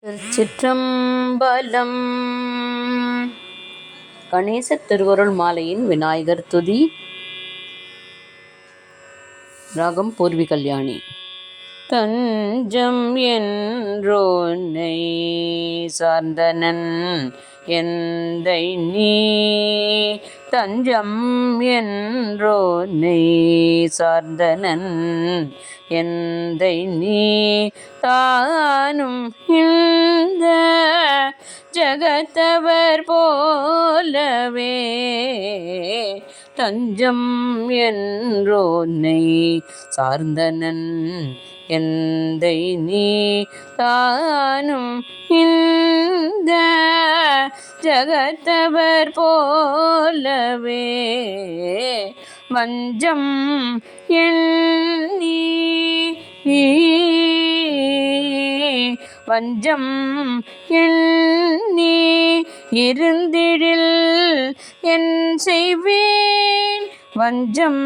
திருச்சிற்றம்பலம். கணேசத் திருவருள் மாலையின் விநாயகர் துதி. ராகம் பூர்வி கல்யாணி. தஞ்சம் என்றோனை சார்ந்தனன் எந்தை நீ, தஞ்சம் என்றோனை சார்ந்தனன் எந்தை நீ, தானும் இந்த ஜகத்தவர் போலவே தஞ்சம் என்றோனை சார்ந்தனன் எந்தை நீ, தானும் இந்த ஜகத்தவர் போலவே வஞ்சம் எண்ணி வஞ்சம் எண்ணி இருந்திடில் என் செய்வேன், வஞ்சம்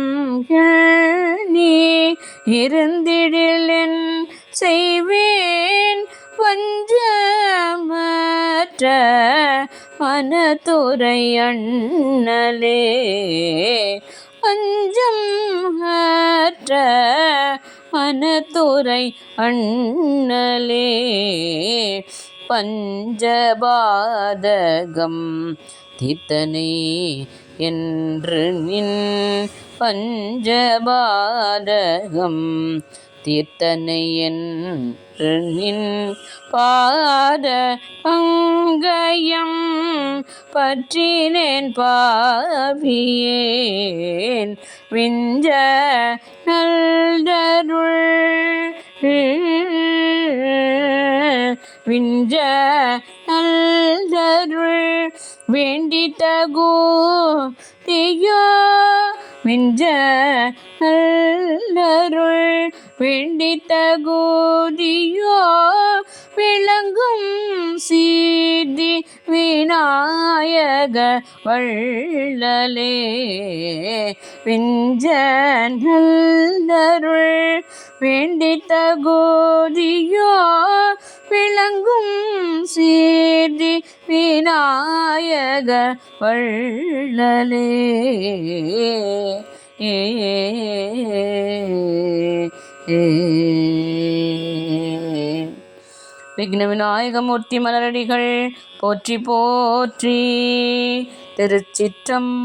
எண்ணி இருந்திடில் என் செய்வேன், வஞ்சமற்ற மனத்துரை அண்ணலே, வஞ்சம் அற்ற மனத்துரை அண்ணலே, பஞ்சபாதகம் தீர்த்தனை என்று நின், பஞ்சபாதகம் தீர்த்தனை என்று நின், பாத பங்கயம் பற்றினேன் பாவியேன், விஞ்ச நல்லருள் விஞ்ச நல்லருள் வேண்டி தகுதியோ, விஞ்ச நல்லருள் வேண்டி தகுதியோ, விளங்கும் சீதி விநாயக வள்ளலே, விஞ்ச நல்லருள் வேண்டி தகுதியோ, விளங்கும் சீதி விநாயக வள்ளலே. விக்ன விநாயகமூர்த்தி மலரடிகள் போற்றி போற்றி. திருச்சிற்றம்பலம்.